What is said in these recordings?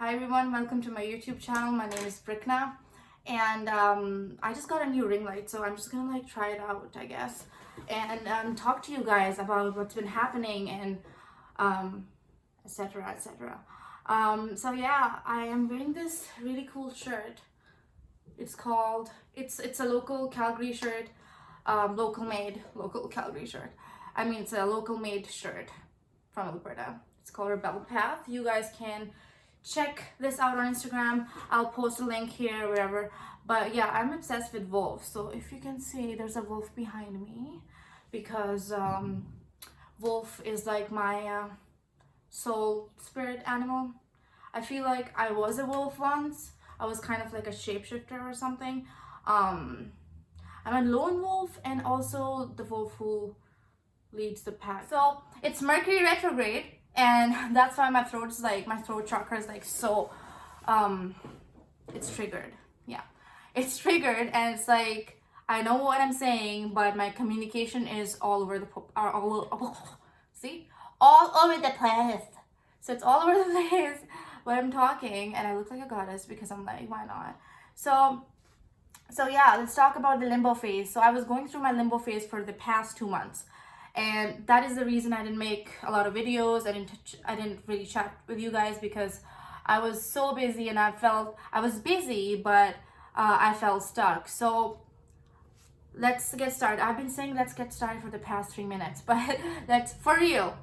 Hi everyone, welcome to my YouTube channel. My name is Prikna, and I just got a new ring light, so I'm just gonna like try it out, I guess, and talk to you guys about what's been happening and etc. etc. So yeah, I am wearing this really cool shirt. It's a local Calgary shirt, local Calgary shirt. I mean, it's a local made shirt from Alberta. It's called Rebel Path. You guys can check this out on Instagram. I'll post a link here, wherever. But yeah, I'm obsessed with wolves. So if you can see, there's a wolf behind me because wolf is like my soul spirit animal. I feel like I was a wolf once. I was kind of like a shapeshifter or something. I'm a lone wolf and also the wolf who leads the pack. So it's Mercury retrograde, and that's why my throat chakra is like so it's triggered. Yeah, it's triggered, and it's like I know what I'm saying, but my communication is all over the all over the place. So it's all over the place when I'm talking, and I look like a goddess because I'm like, why not? So yeah, let's talk about the limbo phase. So I was going through my limbo phase for the past 2 months, and that is the reason I didn't make a lot of videos. I didn't really chat with you guys because I was so busy, and I was busy, but I felt stuck. So let's get started. I've been saying let's get started for the past 3 minutes, but that's for real.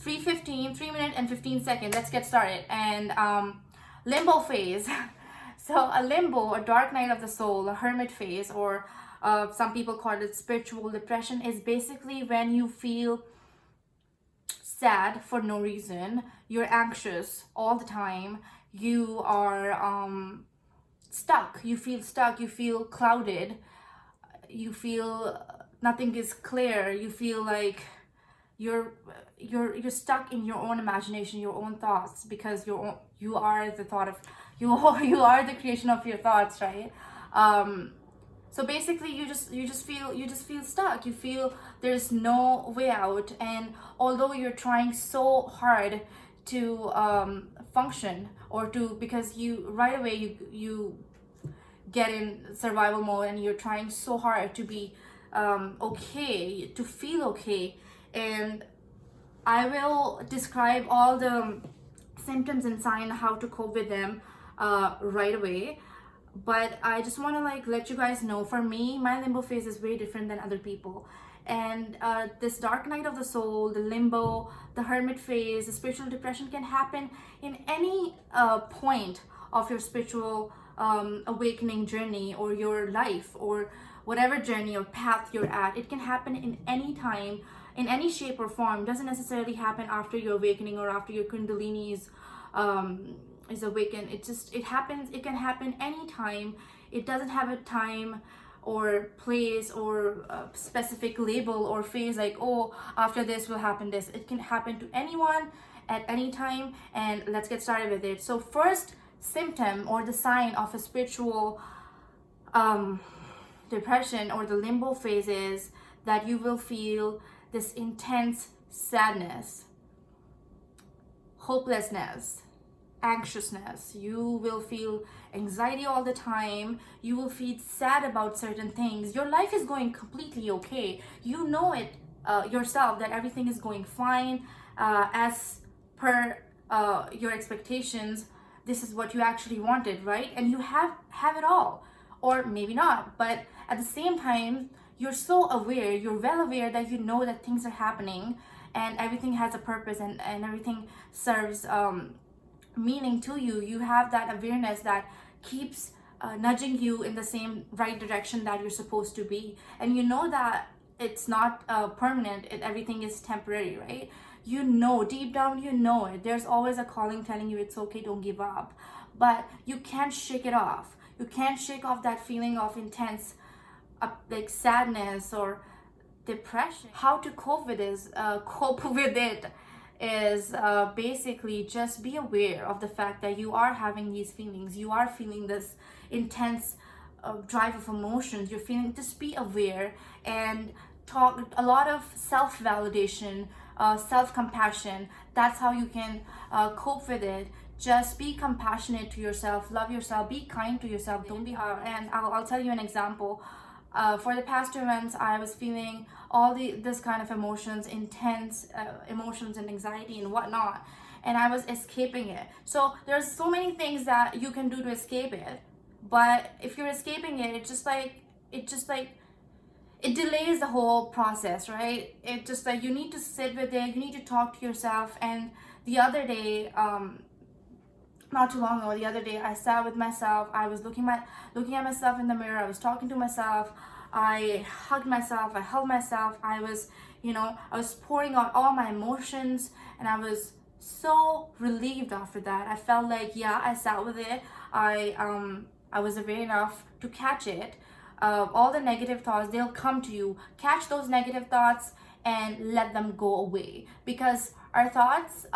3 minutes and 15 seconds. Let's get started. And limbo phase. So a limbo, a dark night of the soul, a hermit phase, or some people call it spiritual depression, is basically when you feel sad for no reason. You're anxious all the time. You are stuck. You feel clouded. You feel nothing is clear. You feel like you're stuck in your own imagination, your own thoughts, because you are the thought of you are the creation of your thoughts, right? So basically you just feel stuck. You feel there's no way out, and although you're trying so hard to function, or to, because you right away you get in survival mode, and you're trying so hard to be okay, to feel okay. And I will describe all the symptoms and signs, how to cope with them right away. But I just want to like let you guys know, for me, my limbo phase is very different than other people. And this dark night of the soul, the limbo, the hermit phase, the spiritual depression can happen in any point of your spiritual awakening journey, or your life, or whatever journey or path you're at. It can happen in any time, in any shape or form. It doesn't necessarily happen after your awakening or after your kundalini is awakened. It happens. It can happen anytime. It doesn't have a time or place or a specific label or phase, like, oh, after this will happen this. It can happen to anyone at any time. And let's get started with it. So first symptom or the sign of a spiritual depression or the limbo phase is that you will feel this intense sadness, hopelessness, anxiousness. You will feel anxiety all the time. You will feel sad about certain things. Your life is going completely okay. You know it yourself that everything is going fine as per your expectations. This is what you actually wanted, right? And you have it all, or maybe not. But at the same time, you're so aware, you're well aware that you know that things are happening and everything has a purpose, and everything serves meaning to you. You have that awareness that keeps nudging you in the same right direction that you're supposed to be. And you know that it's not permanent, everything is temporary, right? You know, deep down you know it. There's always a calling telling you it's okay, don't give up. But you can't shake it off. You can't shake off that feeling of intense like sadness or depression. How to cope with this? Cope with it is basically just be aware of the fact that you are having these feelings. You are feeling this intense drive of emotions. You're feeling. Just be aware and talk a lot of self-validation, self-compassion. That's how you can cope with it. Just be compassionate to yourself, love yourself, be kind to yourself, don't be hard. And I'll tell you an example. For the past 2 months, I was feeling all this kind of emotions, intense emotions and anxiety and whatnot, and I was escaping it. So there's so many things that you can do to escape it, but if you're escaping it, it delays the whole process, right? It just like you need to sit with it, you need to talk to yourself. And the other day, not too long ago, the other day, I sat with myself. I was looking at myself in the mirror. I was talking to myself. I hugged myself. I held myself. I was pouring out all my emotions, and I was so relieved after that. I felt like, yeah, I sat with it. I was aware enough to catch it. All the negative thoughts, they'll come to you. Catch those negative thoughts and let them go away, because our thoughts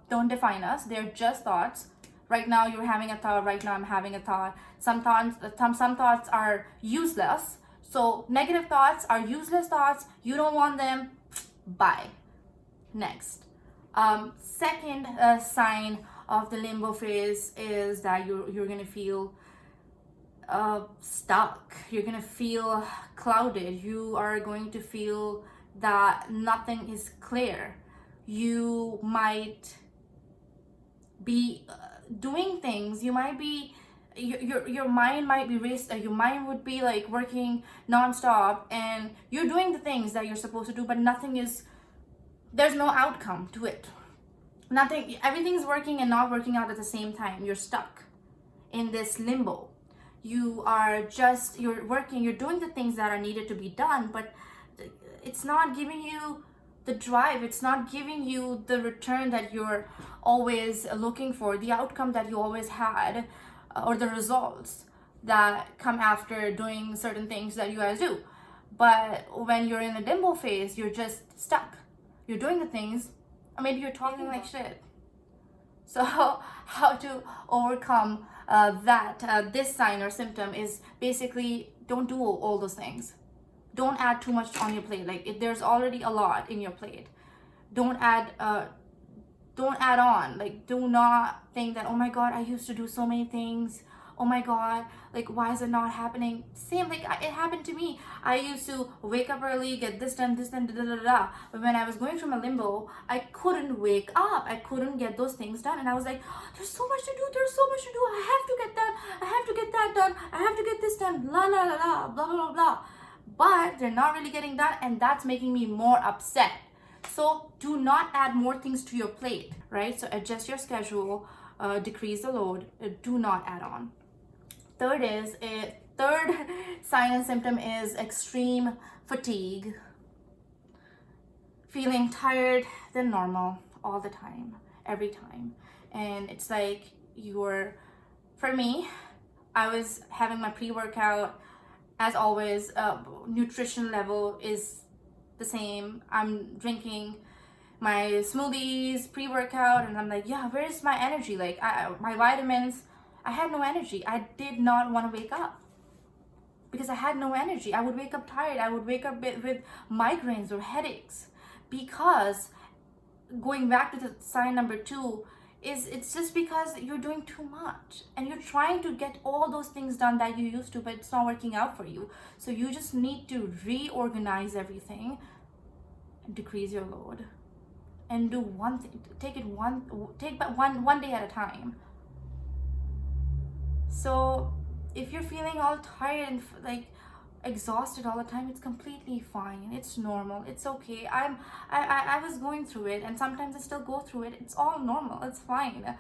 don't define us. They're just thoughts. Right now you're having a thought, right now I'm having a thought. Sometimes some thoughts are useless. So negative thoughts are useless thoughts. You don't want them. Bye. Next. Second sign of the limbo phase is that you're gonna feel stuck. You're gonna feel clouded. You are going to feel that nothing is clear. You might be doing things. You might be your mind might be raced. Your mind would be like working non-stop, and you're doing the things that you're supposed to do, but there's no outcome to it. Everything's working and not working out at the same time. You're stuck in this limbo. You're working, you're doing the things that are needed to be done, but it's not giving you the drive. It's not giving you the return that you're always looking for, the outcome that you always had, or the results that come after doing certain things that you guys do. But when you're in the limbo phase, you're just stuck. You're doing the things, or maybe you're talking like shit. So how to overcome this sign or symptom is basically don't do all those things. Don't add too much on your plate. Like, if there's already a lot in your plate, don't add on. Like, do not think that, oh my god, I used to do so many things. Oh my god, like, why is it not happening? Same, like, it happened to me. I used to wake up early, get this done, da da da da. But when I was going through my limbo, I couldn't wake up. I couldn't get those things done, and I was like, there's so much to do. There's so much to do. I have to get that. I have to get that done. I have to get this done. La la la la. Blah blah blah blah. But they're not really getting done, and that's making me more upset. So do not add more things to your plate, right? So adjust your schedule, decrease the load, do not add on. Third sign and symptom is extreme fatigue. Feeling tired than normal all the time, every time. And it's like for me, I was having my pre-workout. As always, nutrition level is the same. I'm drinking my smoothies, pre-workout, and I'm like, yeah, where's my energy? Like, my vitamins, I had no energy. I did not want to wake up because I had no energy. I would wake up tired. I would wake up with migraines or headaches, because going back to the sign number 2, it's just because you're doing too much and you're trying to get all those things done that you used to, but it's not working out for you. So you just need to reorganize everything and decrease your load and do one thing. Take one day at a time. So if you're feeling all tired and like exhausted all the time, it's completely fine. It's normal. It's okay. I was going through it, and sometimes I still go through it. It's all normal. It's fine.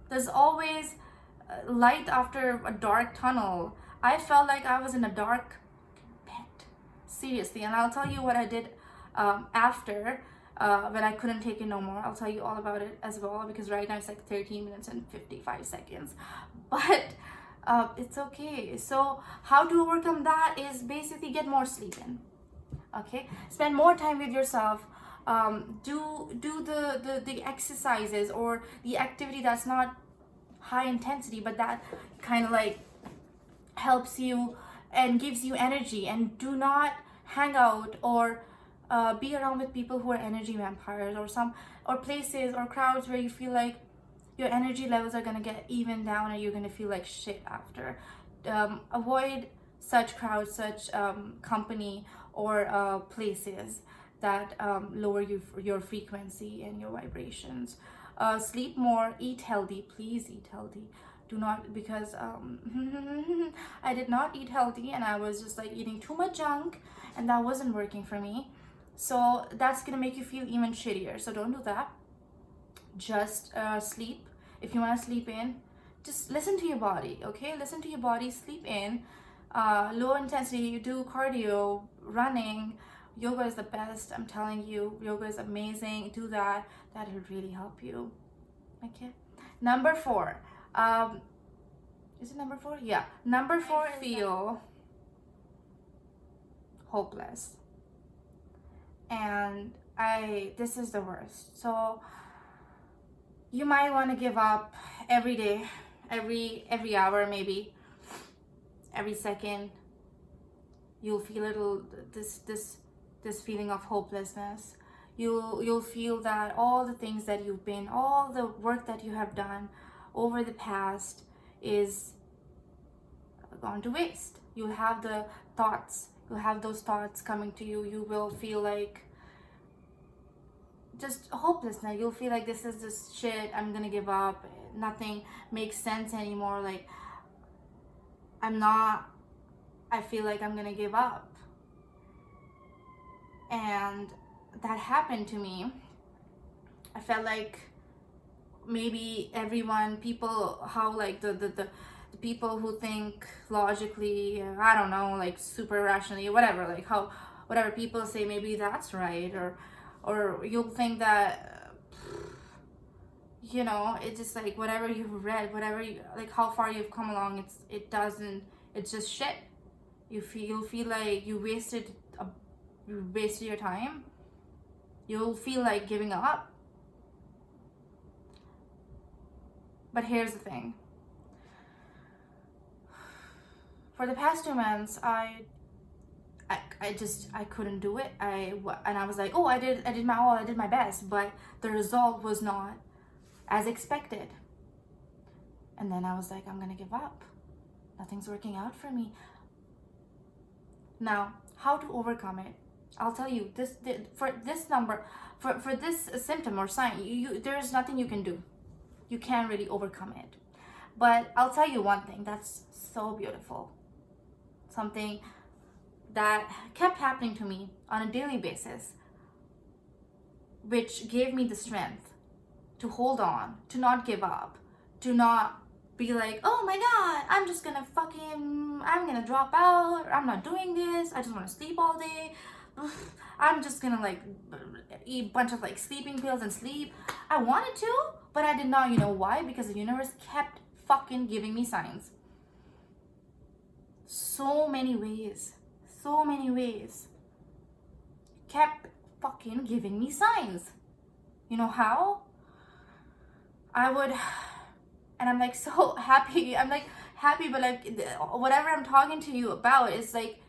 There's always light after a dark tunnel. I felt like I was in a dark pit, seriously. And I'll tell you what I did after when I couldn't take it no more. I'll tell you all about it as well, because right now it's like 13 minutes and 55 seconds. But it's okay. So how to overcome that is basically get more sleep in. Okay, spend more time with yourself. Do the exercises or the activity that's not high intensity, but that kind of like helps you and gives you energy. And do not hang out or be around with people who are energy vampires, or places or crowds where you feel like your energy levels are gonna get even down, and you're gonna feel like shit after. Avoid such crowds, such company, or places that lower your frequency and your vibrations. Sleep more, eat healthy, please eat healthy. Do not, because I did not eat healthy, and I was just like eating too much junk, and that wasn't working for me. So that's gonna make you feel even shittier, so don't do that. Just sleep. If you want to sleep in, just listen to your body, okay? Listen to your body, sleep in. Low intensity, you do cardio, running. Yoga is the best, I'm telling you. Yoga is amazing. Do that. That will really help you. Okay. Number 4. Is it number 4? Yeah. Number 4, feel hopeless. And this is the worst. So you might want to give up every day, every hour, maybe every second. You'll feel this feeling of hopelessness. You'll feel that all the things that you've been, all the work that you have done over the past is gone to waste. You'll have the thoughts. You'll have those thoughts coming to you. You will feel like just hopelessness. You'll feel like this is just shit, I'm gonna give up, nothing makes sense anymore, like I feel like I'm gonna give up. And that happened to me. I felt like maybe how like the people who think logically, I don't know, like super rationally, whatever, like how whatever people say, maybe that's right, or you'll think that it's just like whatever you've read, whatever like how far you've come along, it's just shit. You'll feel like you wasted your time. You'll feel like giving up. But here's the thing. For the past 2 months, I couldn't do it. And I was like, oh, I did my all, I did my best, but the result was not as expected. And then I was like, I'm gonna give up. Nothing's working out for me. Now, how to overcome it? I'll tell you, for this symptom or sign, there's nothing you can do. You can't really overcome it. But I'll tell you one thing that's so beautiful. Something that kept happening to me on a daily basis, which gave me the strength to hold on, to not give up, to not be like, oh my god, I'm gonna drop out, I'm not doing this, I just want to sleep all day, I'm just gonna like eat a bunch of like sleeping pills and sleep. I wanted to, but I did not. You know why? Because the universe kept fucking giving me signs. So many ways kept fucking giving me signs. You know how? And I'm like so happy. I'm like happy, but like whatever I'm talking to you about is like,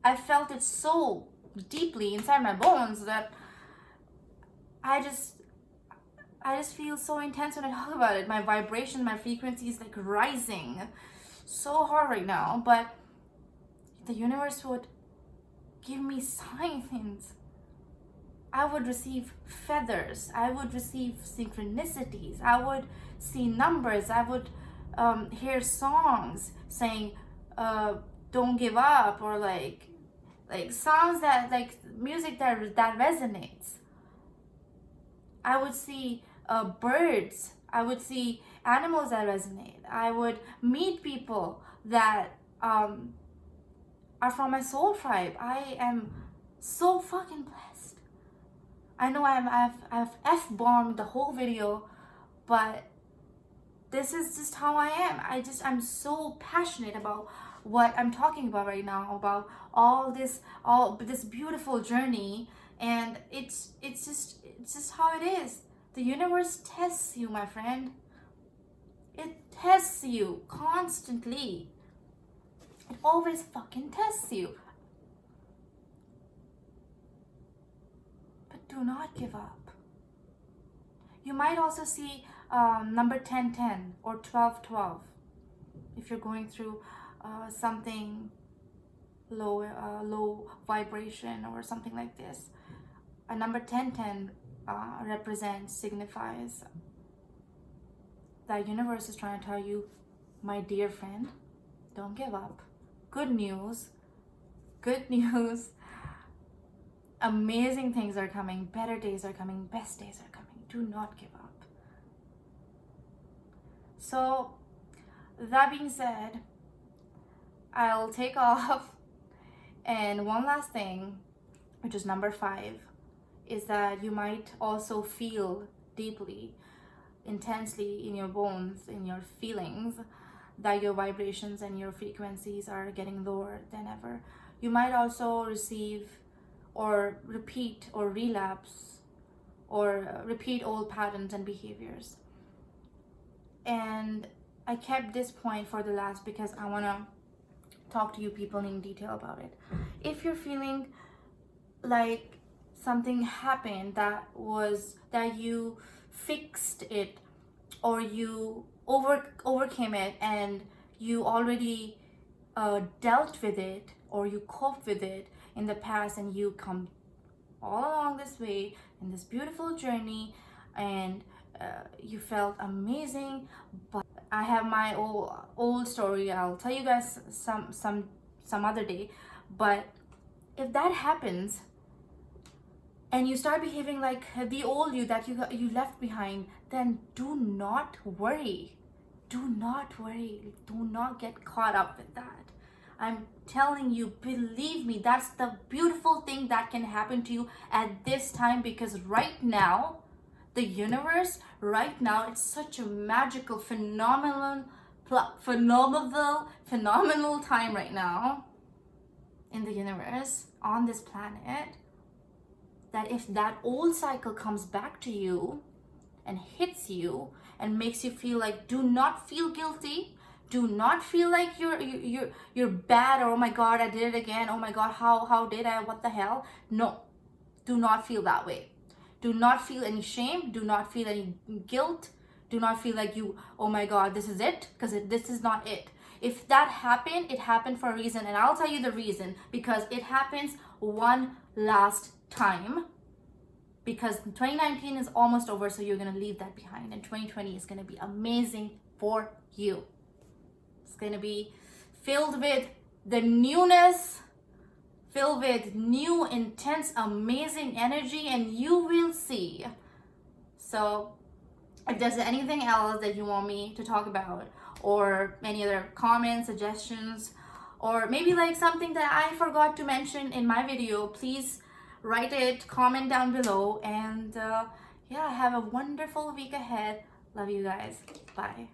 I felt it so deeply inside my bones that I just feel so intense when I talk about it. My vibration, my frequency is like rising so hard right now. But the universe would give me signs. I would receive feathers. I would receive synchronicities. I would see numbers. I would hear songs saying, "Don't give up," or like songs that like music that resonates. I would see birds. I would see animals that resonate. I would meet people that are from my soul tribe. I am so fucking blessed. I know I've F-bombed the whole video, but this is just how I am. I'm so passionate about what I'm talking about right now, about all this beautiful journey, and it's just how it is. The universe tests you, my friend. It tests you constantly. It always fucking tests you. But do not give up. You might also see number 1010 or 1212. If you're going through something low vibration or something like this, a number 1010 signifies that universe is trying to tell you, my dear friend, don't give up. Good news. Amazing things are coming. Better days are coming. Best days are coming. Do not give up. So, that being said, I'll take off. And one last thing, which is number 5, is that you might also feel deeply, intensely in your bones, in your feelings, that your vibrations and your frequencies are getting lower than ever. You might also receive or repeat or relapse or repeat old patterns and behaviors. And I kept this point for the last because I want to talk to you people in detail about it. If you're feeling like something happened that you fixed it, or you overcame it, and you already dealt with it, or you coped with it in the past, and you come all along this way in this beautiful journey, and you felt amazing. But I have my old story. I'll tell you guys some other day. But if that happens, and you start behaving like the old you that you left behind, then do not worry. Do not worry. Do not get caught up with that. I'm telling you, believe me, that's the beautiful thing that can happen to you at this time, because right now, the universe, right now, it's such a magical, phenomenal time right now in the universe, on this planet, that if that old cycle comes back to you and hits you and makes you feel like, do not feel guilty, do not feel like you're bad, or oh my god, I did it again, oh my god, how did I, what the hell. No, do not feel that way. Do not feel any shame, do not feel any guilt, do not feel like you, oh my god, this is it, because this is not it. If that happened, it happened for a reason, and I'll tell you the reason. Because it happens one last time, because 2019 is almost over, so you're going to leave that behind, and 2020 is going to be amazing for you. It's going to be filled with the newness, filled with new, intense, amazing energy, and you will see. So if there's anything else that you want me to talk about, or any other comments, suggestions, or maybe like something that I forgot to mention in my video, please write it, comment down below. And yeah, have a wonderful week ahead. Love you guys. Bye.